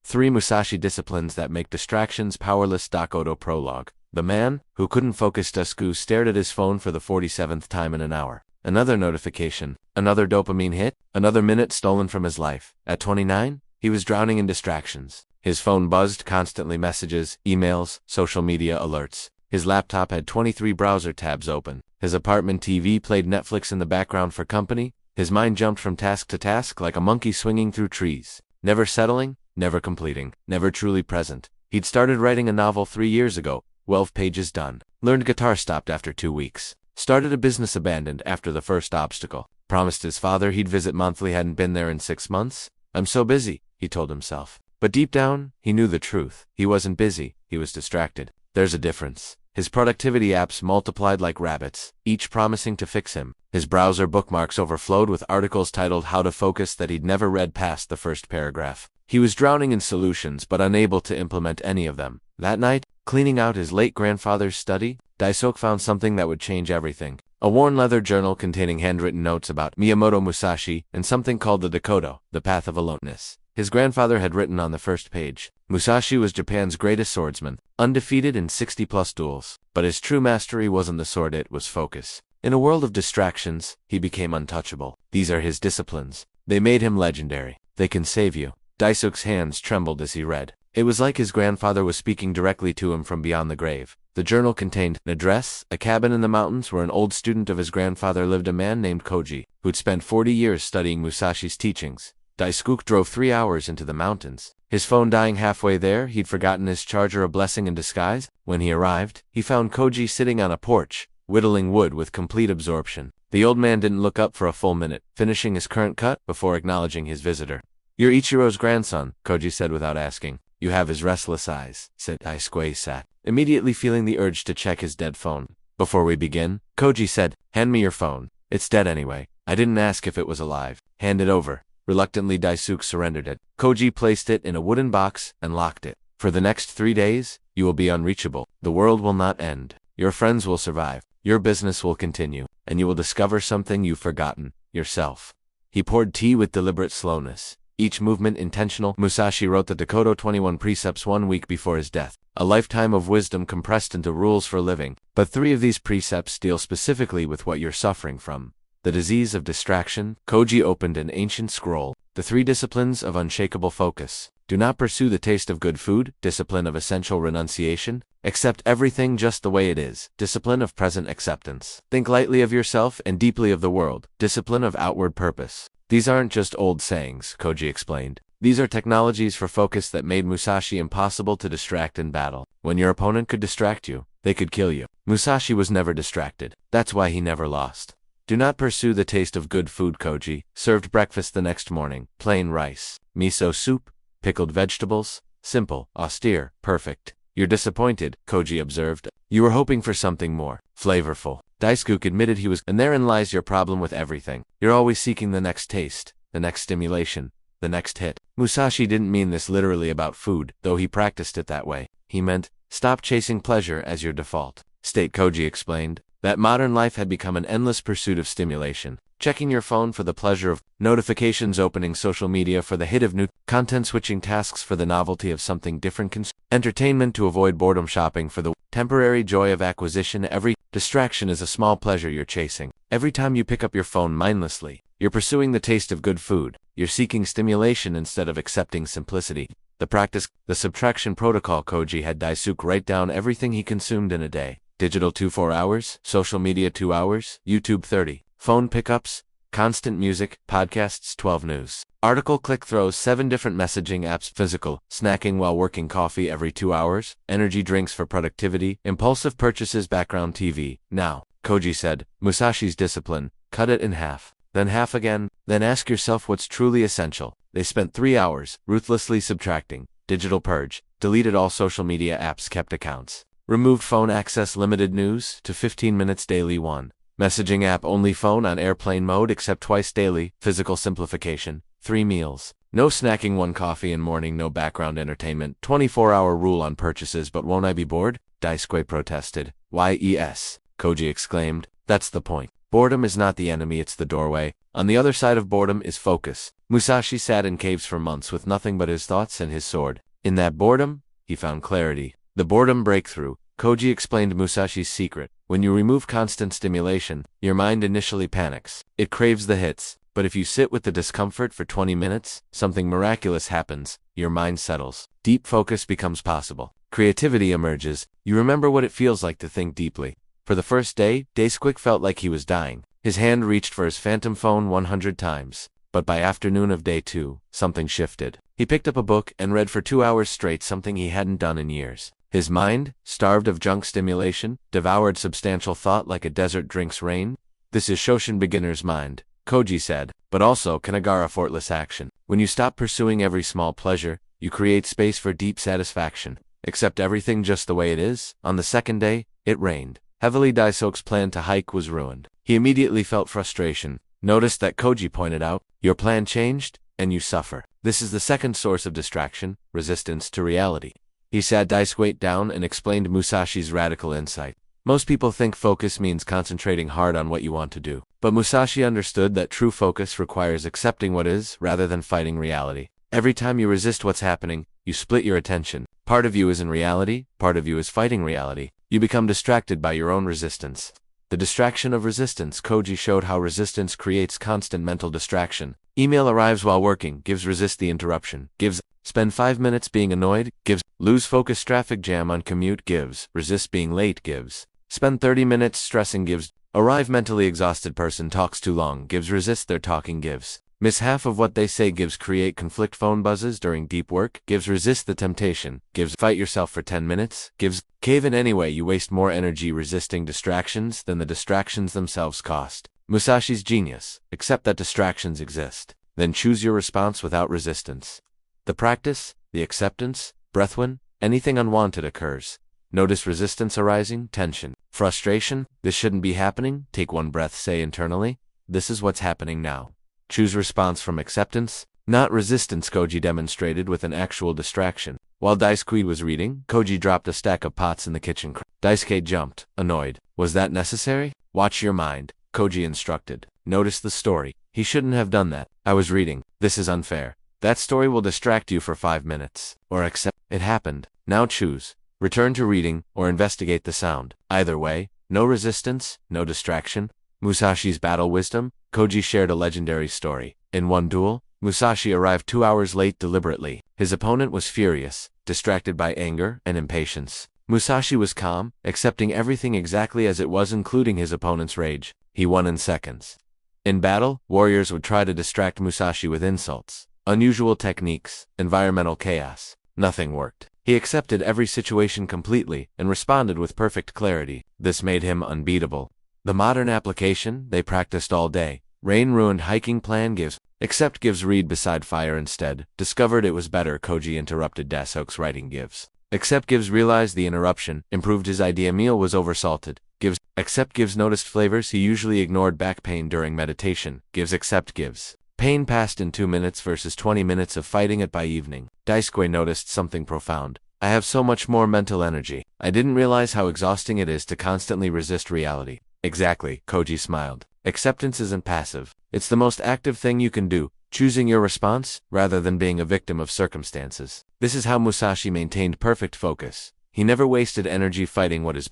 3 Musashi disciplines that make distractions powerless. Dokkōdō prologue. The man, who couldn't focus stared at his phone for the 47th time in an hour. Another notification, another dopamine hit, another minute stolen from his life. At 29, he was drowning in distractions. His phone buzzed constantly, messages, emails, social media alerts. His laptop had 23 browser tabs open. His apartment TV played Netflix in the background for company. His mind jumped from task to task like a monkey swinging through trees. Never settling, never completing, never truly present. He'd started writing a novel 3 years ago, 12 pages done. Learned guitar, stopped after 2 weeks. Started a business, abandoned after the first obstacle. Promised his father he'd visit monthly, hadn't been there in 6 months. I'm so busy, he told himself. But deep down, he knew the truth. He wasn't busy, he was distracted. There's a difference. His productivity apps multiplied like rabbits, each promising to fix him. His browser bookmarks overflowed with articles titled How to Focus that he'd never read past the first paragraph. He was drowning in solutions but unable to implement any of them. That night, cleaning out his late grandfather's study, Daisuke found something that would change everything. A worn leather journal containing handwritten notes about Miyamoto Musashi and something called the Dokkōdō, the path of aloneness. His grandfather had written on the first page, Musashi was Japan's greatest swordsman, undefeated in 60+ duels. But his true mastery wasn't the sword, it was focus. In a world of distractions, he became untouchable. These are his disciplines. They made him legendary. They can save you. Daisuke's hands trembled as he read. It was like his grandfather was speaking directly to him from beyond the grave. The journal contained an address, a cabin in the mountains where an old student of his grandfather lived, a man named Koji, who'd spent 40 years studying Musashi's teachings. Daisuke drove 3 hours into the mountains. His phone dying halfway there, he'd forgotten his charger, a blessing in disguise. When he arrived, he found Koji sitting on a porch, whittling wood with complete absorption. The old man didn't look up for a full minute, finishing his current cut before acknowledging his visitor. You're Ichiro's grandson, Koji said without asking. You have his restless eyes, said Daisuke. Sat, immediately feeling the urge to check his dead phone. Before we begin, Koji said, hand me your phone. It's dead anyway. I didn't ask if it was alive. Hand it over. Reluctantly, Daisuke surrendered it. Koji placed it in a wooden box and locked it. For the next 3 days, you will be unreachable. The world will not end. Your friends will survive. Your business will continue. And you will discover something you've forgotten, yourself. He poured tea with deliberate slowness. Each movement intentional. Musashi wrote the Dokkōdō 21 precepts 1 week before his death. A lifetime of wisdom compressed into rules for living. But 3 of these precepts deal specifically with what you're suffering from. The disease of distraction. Koji opened an ancient scroll. The 3 disciplines of unshakable focus. Do not pursue the taste of good food. Discipline of essential renunciation. Accept everything just the way it is. Discipline of present acceptance. Think lightly of yourself and deeply of the world. Discipline of outward purpose. These aren't just old sayings, Koji explained. These are technologies for focus that made Musashi impossible to distract in battle. When your opponent could distract you, they could kill you. Musashi was never distracted. That's why he never lost. Do not pursue the taste of good food. Koji served breakfast the next morning. Plain rice, miso soup, pickled vegetables. Simple, austere, perfect. You're disappointed, Koji observed. You were hoping for something more flavorful. Daisuke admitted he was, and therein lies your problem with everything. You're always seeking the next taste, the next stimulation, the next hit. Musashi didn't mean this literally about food, though he practiced it that way. He meant, stop chasing pleasure as your default state. Koji explained that modern life had become an endless pursuit of stimulation. Checking your phone for the pleasure of notifications, opening social media for the hit of new content, switching tasks for the novelty of something different, entertainment to avoid boredom, shopping for the temporary joy of acquisition. Every distraction is a small pleasure you're chasing. Every time you pick up your phone mindlessly, you're pursuing the taste of good food. You're seeking stimulation instead of accepting simplicity. The practice, the subtraction protocol. Koji had Daisuke write down everything he consumed in a day. Digital 4 hours, social media 2 hours, YouTube 30. Phone pickups, constant music, podcasts 12, news article click-throughs 7 different messaging apps, physical, snacking while working, coffee every 2 hours, energy drinks for productivity, impulsive purchases, background TV. Now, Koji said, Musashi's discipline, cut it in half, then half again, then ask yourself what's truly essential. They spent 3 hours, ruthlessly subtracting, digital purge, deleted all social media apps, kept accounts, removed phone access, limited news to 15 minutes daily, 1 messaging app only, phone on airplane mode except twice daily, physical simplification, 3 meals, no snacking, 1 coffee in morning, no background entertainment, 24-hour rule on purchases. But won't I be bored? Daisuke protested. Yes, Koji exclaimed, that's the point. Boredom is not the enemy, it's the doorway. On the other side of boredom is focus. Musashi sat in caves for months with nothing but his thoughts and his sword. In that boredom, he found clarity. The boredom breakthrough. Koji explained Musashi's secret. When you remove constant stimulation, your mind initially panics. It craves the hits. But if you sit with the discomfort for 20 minutes, something miraculous happens. Your mind settles. Deep focus becomes possible. Creativity emerges. You remember what it feels like to think deeply. For the first day, Daisuke felt like he was dying. His hand reached for his phantom phone 100 times. But by afternoon of day 2, something shifted. He picked up a book and read for 2 hours straight, something he hadn't done in years. His mind, starved of junk stimulation, devoured substantial thought like a desert drinks rain. This is Shoshin beginner's mind, Koji said, but also Kanagara fortless action. When you stop pursuing every small pleasure, you create space for deep satisfaction. Accept everything just the way it is. On the second day, it rained. Heavily. Daisuke's plan to hike was ruined. He immediately felt frustration. Notice that Koji pointed out, your plan changed, and you suffer. This is the second source of distraction, resistance to reality. He sat Daisuke down and explained Musashi's radical insight. Most people think focus means concentrating hard on what you want to do. But Musashi understood that true focus requires accepting what is, rather than fighting reality. Every time you resist what's happening, you split your attention. Part of you is in reality, part of you is fighting reality. You become distracted by your own resistance. The distraction of resistance. Koji showed how resistance creates constant mental distraction. Email arrives while working, gives resist the interruption, gives spend 5 minutes being annoyed, gives lose focus traffic jam on commute, gives resist being late, gives spend 30 minutes stressing, gives arrive mentally exhausted person talks too long, gives resist their talking, gives miss half of what they say, gives create conflict phone buzzes during deep work, gives resist the temptation, gives fight yourself for 10 minutes, gives cave in anyway. You waste more energy resisting distractions than the distractions themselves cost. Musashi's genius. Accept that distractions exist. Then choose your response without resistance. The practice, the acceptance, breath. When anything unwanted occurs, notice resistance arising, tension, frustration. This shouldn't be happening. Take one breath, say internally, this is what's happening now. Choose response from acceptance, not resistance. Koji demonstrated with an actual distraction. While Daisuke was reading, Koji dropped a stack of pots in the kitchen. Daisuke jumped, annoyed. Was that necessary? Watch your mind, Koji instructed. Notice the story. He shouldn't have done that. I was reading. This is unfair. That story will distract you for 5 minutes. Or accept. It happened. Now choose. Return to reading, or investigate the sound. Either way, no resistance, no distraction. Musashi's battle wisdom. Koji shared a legendary story. In one duel, Musashi arrived 2 hours late deliberately. His opponent was furious, distracted by anger and impatience. Musashi was calm, accepting everything exactly as it was, including his opponent's rage. He won in seconds. In battle, warriors would try to distract Musashi with insults, unusual techniques, environmental chaos. Nothing worked. He accepted every situation completely and responded with perfect clarity. This made him unbeatable. The modern application, they practiced all day. Rain ruined hiking plan, gives accept, gives read beside fire instead. Discovered it was better. Koji interrupted Daisuke's writing, gives accept, gives realized the interruption, improved his idea. Meal was oversalted, gives accept, gives noticed flavors he usually ignored. Back pain during meditation, gives accept, gives pain passed in 2 minutes versus 20 minutes of fighting it by evening. Daisuke noticed something profound. I have so much more mental energy. I didn't realize how exhausting it is to constantly resist reality. Exactly, Koji smiled. Acceptance isn't passive. It's the most active thing you can do, choosing your response, rather than being a victim of circumstances. This is how Musashi maintained perfect focus. He never wasted energy fighting what is.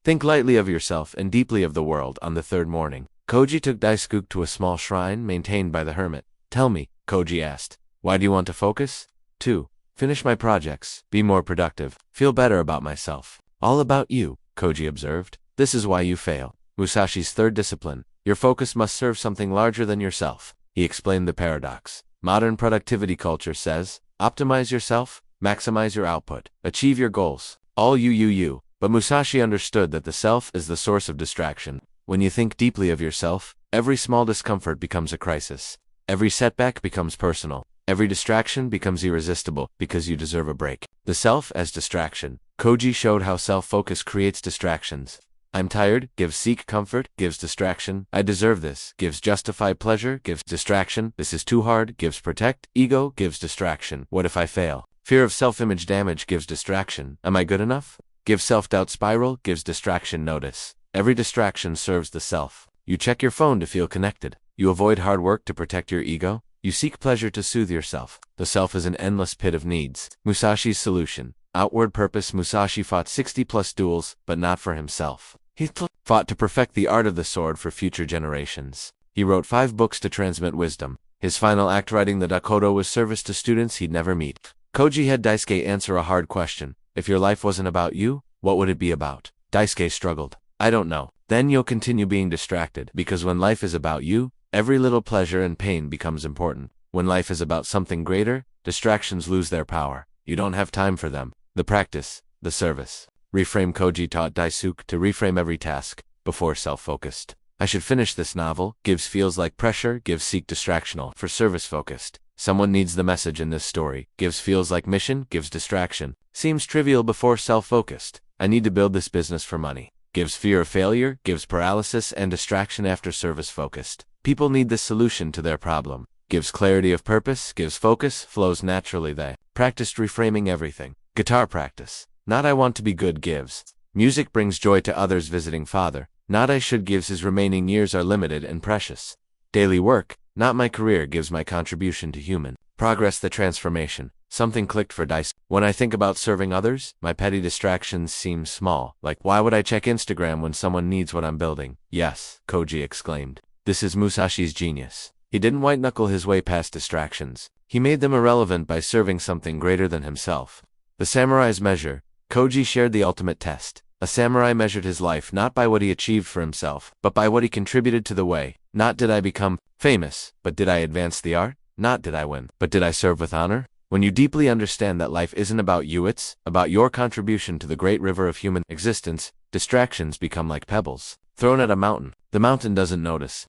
Think lightly of yourself and deeply of the world. On the third morning, Koji took Daisuke to a small shrine maintained by the hermit. Tell me, Koji asked, why do you want to focus? 2. Finish my projects, be more productive, feel better about myself. All about you, Koji observed. This is why you fail. Musashi's third discipline. Your focus must serve something larger than yourself. He explained the paradox. Modern productivity culture says, optimize yourself, maximize your output, achieve your goals. All you. But Musashi understood that the self is the source of distraction. When you think deeply of yourself, every small discomfort becomes a crisis. Every setback becomes personal. Every distraction becomes irresistible because you deserve a break. The self as distraction. Koji showed how self-focus creates distractions. I'm tired, gives seek comfort, gives distraction. I deserve this, gives justify pleasure, gives distraction. This is too hard, gives protect. Ego, gives distraction. What if I fail? Fear of self-image damage gives distraction. Am I good enough? Gives self-doubt spiral, gives distraction. Notice. Every distraction serves the self. You check your phone to feel connected. You avoid hard work to protect your ego. You seek pleasure to soothe yourself. The self is an endless pit of needs. Musashi's solution. Outward purpose. Musashi fought 60+ duels, but not for himself. He fought to perfect the art of the sword for future generations. He wrote 5 books to transmit wisdom. His final act, writing the Dokkōdō, was service to students he'd never meet. Koji had Daisuke answer a hard question. If your life wasn't about you, what would it be about? Daisuke struggled. I don't know. Then you'll continue being distracted, because when life is about you, every little pleasure and pain becomes important. When life is about something greater, distractions lose their power. You don't have time for them. The practice, the service. Reframe. Koji taught Daisuke to reframe every task before self-focused. I should finish this novel. Gives feels like pressure. Gives seek distractional for service-focused. Someone needs the message in this story. Gives feels like mission. Gives distraction. Seems trivial before self-focused. I need to build this business for money. Gives fear of failure. Gives paralysis and distraction after service-focused. People need this solution to their problem. Gives clarity of purpose. Gives focus. Flows naturally. They practiced reframing everything. Guitar practice. Not I want to be good. Gives music brings joy to others. Visiting father. Not I should. Gives his remaining years are limited and precious. Daily work. Not my career. Gives my contribution to human progress. The transformation. Something clicked for Dice. When I think about serving others, my petty distractions seem small. Like, why would I check Instagram when someone needs what I'm building? Yes, Koji exclaimed. This is Musashi's genius. He didn't white-knuckle his way past distractions. He made them irrelevant by serving something greater than himself. The samurai's measure. Koji shared the ultimate test. A samurai measured his life not by what he achieved for himself, but by what he contributed to the way. Not did I become famous, but did I advance the art? Not did I win, but did I serve with honor? When you deeply understand that life isn't about you, it's about your contribution to the great river of human existence, distractions become like pebbles thrown at a mountain. The mountain doesn't notice.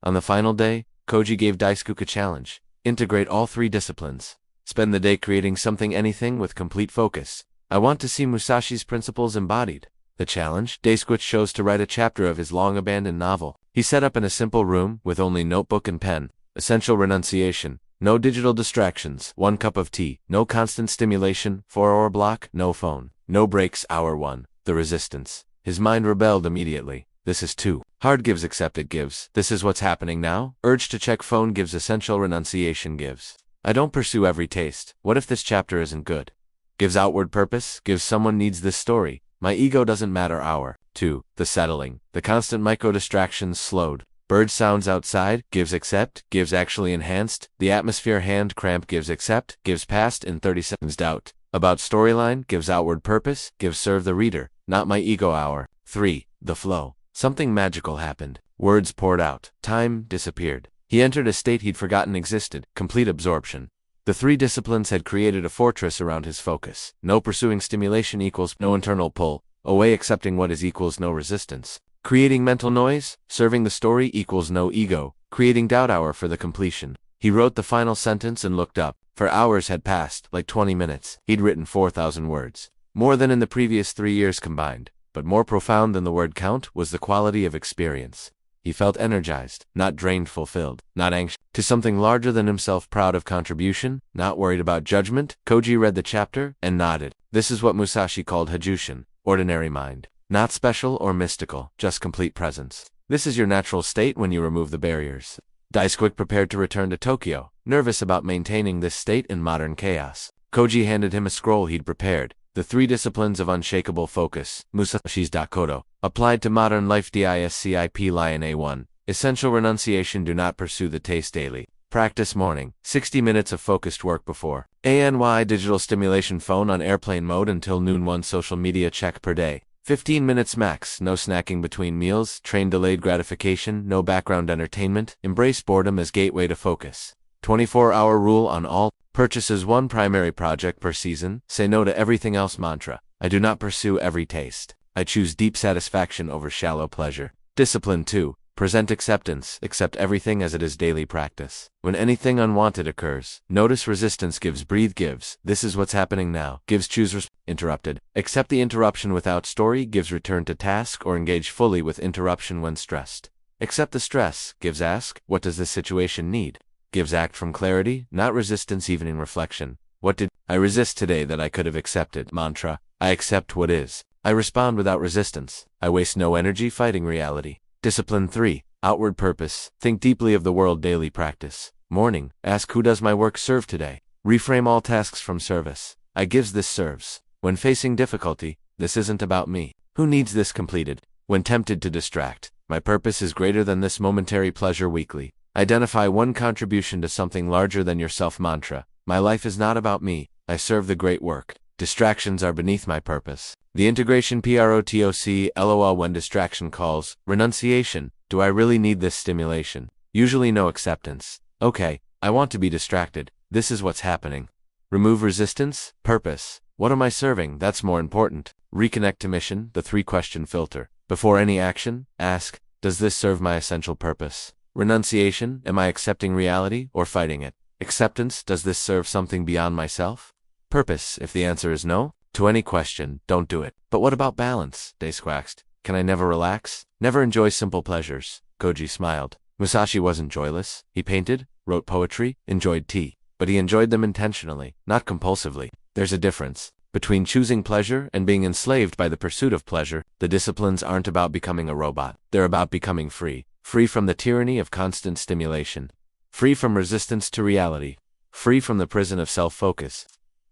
On the final day, Koji gave Daisuke a challenge. Integrate all 3 disciplines. Spend the day creating something, anything, with complete focus. I want to see Musashi's principles embodied. The challenge? Daisuke chose to write a chapter of his long-abandoned novel. He set up in a simple room, with only notebook and pen. Essential renunciation. No digital distractions. 1 cup of tea. No constant stimulation. 4-hour block. No phone. No breaks. Hour 1. The resistance. His mind rebelled immediately. This is too hard. Gives accept. It gives. This is what's happening now. Urge to check phone. Gives essential renunciation. Gives. I don't pursue every taste. What if this chapter isn't good? Gives outward purpose. Gives someone needs this story. My ego doesn't matter. Hour 2. The settling. The constant micro distractions slowed. Bird sounds outside. Gives accept. Gives actually enhanced. The atmosphere. Hand cramp. Gives accept. Gives past in 30 seconds. Doubt about storyline. Gives outward purpose. Gives serve the reader. Not my ego. Hour 3. The flow. Something magical happened. Words poured out. Time disappeared. He entered a state he'd forgotten existed. Complete absorption. The 3 disciplines had created a fortress around his focus. No pursuing stimulation equals no internal pull. Away accepting what is equals no resistance. Creating mental noise. Serving the story equals no ego. Creating doubt. Hour for the completion. He wrote the final sentence and looked up. For hours had passed, like 20 minutes. He'd written 4,000 words. More than in the previous 3 years combined. But more profound than the word count was the quality of experience. He felt energized, not drained, fulfilled, not anxious, to something larger than himself, proud of contribution, not worried about judgment. Koji read the chapter and nodded. This is what Musashi called Hajushin, ordinary mind. Not special or mystical, just complete presence. This is your natural state when you remove the barriers. Daisuke prepared to return to Tokyo, nervous about maintaining this state in modern chaos. Koji handed him a scroll he'd prepared. The 3 disciplines of unshakable focus, Musashi's Dokkōdō, applied to modern life. DISCIP Lion A1. Essential renunciation. Do not pursue the taste daily. Practice morning. 60 minutes of focused work before. ANY digital stimulation. Phone on airplane mode until noon. 1 social media check per day. 15 minutes max. No snacking between meals. Train delayed gratification. No background entertainment. Embrace boredom as gateway to focus. 24-hour rule on all purchases. 1 primary project per season. Say no to everything else. Mantra. I do not pursue every taste. I choose deep satisfaction over shallow pleasure. Discipline 2. Present acceptance. Accept everything as it is. Daily practice. When anything unwanted occurs, notice resistance. Gives breathe. Gives this is what's happening now. Gives choose interrupted. Accept the interruption without story. Gives return to task or engage fully with interruption when stressed. Accept the stress. Gives ask, what does this situation need? Gives act from clarity, not resistance. Evening reflection. What did I resist today that I could have accepted? Mantra. I accept what is. I respond without resistance. I waste no energy fighting reality. Discipline 3. Outward purpose, think deeply of the world. Daily practice. Morning, ask who does my work serve today? Reframe all tasks from service. I gives this serves. When facing difficulty, this isn't about me. Who needs this completed? When tempted to distract, my purpose is greater than this momentary pleasure. Weekly. Identify one contribution to something larger than yourself. Mantra. My life is not about me, I serve the great work. Distractions are beneath my purpose. The integration PROTOC LOL. When distraction calls, renunciation. Do I really need this stimulation? Usually no. Acceptance. Okay, I want to be distracted. This is what's happening. Remove resistance. Purpose. What am I serving? That's more important. Reconnect to mission. The 3-question filter. Before any action, ask, does this serve my essential purpose? Renunciation. Am I accepting reality or fighting it? Acceptance. Does this serve something beyond myself? Purpose. If the answer is no to any question, don't do it. But what about balance? Daisquaxed. Can I never relax? Never enjoy simple pleasures? Koji smiled. Musashi wasn't joyless. He painted, wrote poetry, enjoyed tea. But he enjoyed them intentionally, not compulsively. There's a difference between choosing pleasure and being enslaved by the pursuit of pleasure. The disciplines aren't about becoming a robot. They're about becoming free. Free from the tyranny of constant stimulation. Free from resistance to reality. Free from the prison of self-focus.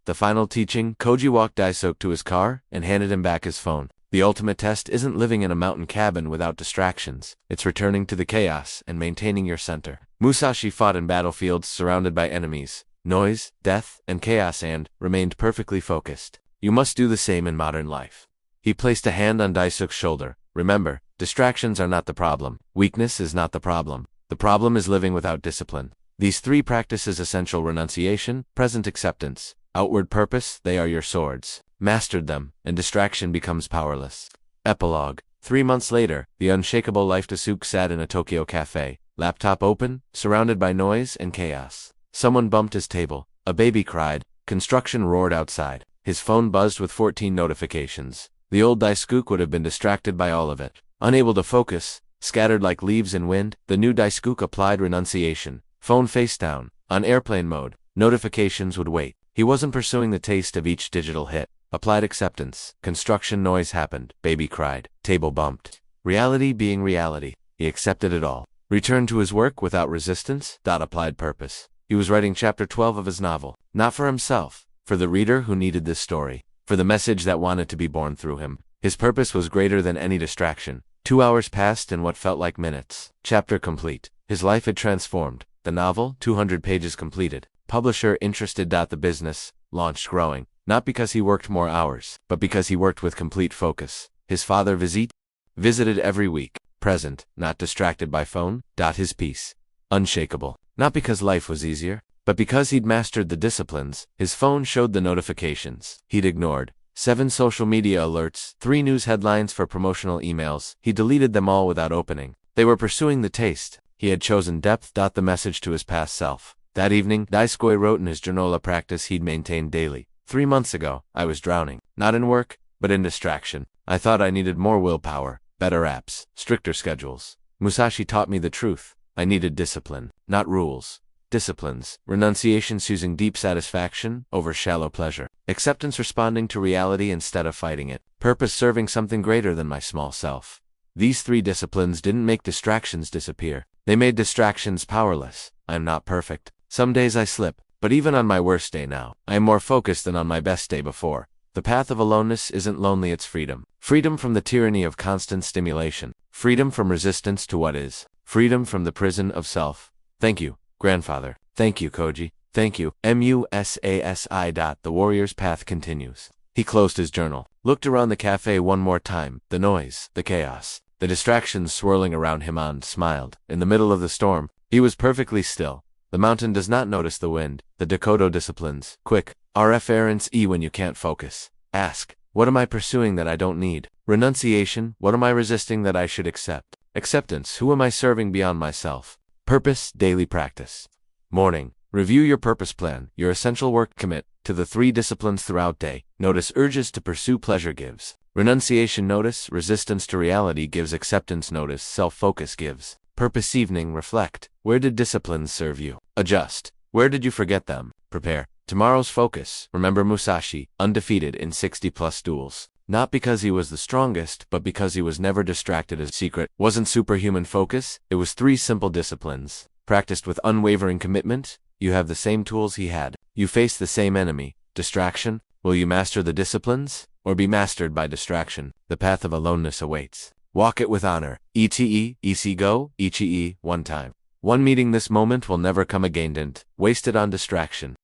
The final teaching. Koji walked Daisoke to his car and handed him back his phone. The ultimate test isn't living in a mountain cabin without distractions. It's returning to the chaos and maintaining your center. Musashi fought in battlefields surrounded by enemies, noise, death, and chaos and remained perfectly focused. You must do the same in modern life. He placed a hand on Daisoke's shoulder. Remember, distractions are not the problem. Weakness is not the problem. The problem is living without discipline. These 3 practices: essential renunciation, present acceptance, outward purpose, they are your swords. Mastered them, and distraction becomes powerless. Epilogue. 3 months later, the unshakable life Dasuke sat in a Tokyo cafe, laptop open, surrounded by noise and chaos. Someone bumped his table. A baby cried. Construction roared outside. His phone buzzed with 14 notifications. The old Daisuke would have been distracted by all of it. Unable to focus, scattered like leaves in wind, the new Daisuke applied renunciation. Phone face down, on airplane mode. Notifications would wait. He wasn't pursuing the taste of each digital hit. Applied acceptance. Construction noise happened. Baby cried. Table bumped. Reality being reality. He accepted it all. Returned to his work without resistance. Applied purpose. He was writing chapter 12 of his novel. Not for himself. For the reader who needed this story. For the message that wanted to be born through him. His purpose was greater than any distraction. 2 hours passed in what felt like minutes. Chapter complete. His life had transformed. The novel, 200 pages completed. Publisher interested. The business launched growing. Not because he worked more hours, but because he worked with complete focus. His father visited every week. Present, not distracted by phone. His peace. Unshakable. Not because life was easier, but because he'd mastered the disciplines. His phone showed the notifications he'd ignored. 7 social media alerts, 3 news headlines for promotional emails. He deleted them all without opening. They were pursuing the taste. He had chosen depth. The message to his past self. That evening, Daisuke wrote in his journal a practice he'd maintained daily. 3 months ago, I was drowning, not in work, but in distraction. I thought I needed more willpower, better apps, stricter schedules. Musashi taught me the truth. I needed discipline, not rules. Disciplines, renunciations choosing deep satisfaction over shallow pleasure. Acceptance responding to reality instead of fighting it. Purpose serving something greater than my small self. These 3 disciplines didn't make distractions disappear. They made distractions powerless. I am not perfect. Some days I slip. But even on my worst day now, I am more focused than on my best day before. The path of aloneness isn't lonely, it's freedom. Freedom from the tyranny of constant stimulation. Freedom from resistance to what is. Freedom from the prison of self. Thank you, grandfather. Thank you, Koji. Thank you, Musasi. The warrior's path continues. He closed his journal, looked around the cafe one more time. The noise, the chaos, the distractions swirling around him, and smiled. In the middle of the storm, he was perfectly still. The mountain does not notice the wind. The Dokkōdō disciplines. Quick. Reference E. When you can't focus. Ask, what am I pursuing that I don't need? Renunciation. What am I resisting that I should accept? Acceptance. Who am I serving beyond myself? Purpose. Daily practice. Morning. Review your purpose plan, your essential work. Commit to the 3 disciplines throughout day. Notice urges to pursue pleasure gives. Renunciation. Notice resistance to reality gives. Acceptance. Notice self-focus gives. Purpose. Evening. Reflect. Where did disciplines serve you? Adjust. Where did you forget them? Prepare. Tomorrow's focus. Remember Musashi, undefeated in 60+ duels. Not because he was the strongest, but because he was never distracted. His secret wasn't superhuman focus, it was 3 simple disciplines. Practiced with unwavering commitment, you have the same tools he had. You face the same enemy, distraction. Will you master the disciplines, or be mastered by distraction? The path of aloneness awaits. Walk it with honor. ETE go, Ichi one time. One meeting. This moment will never come again. Don't waste it on distraction.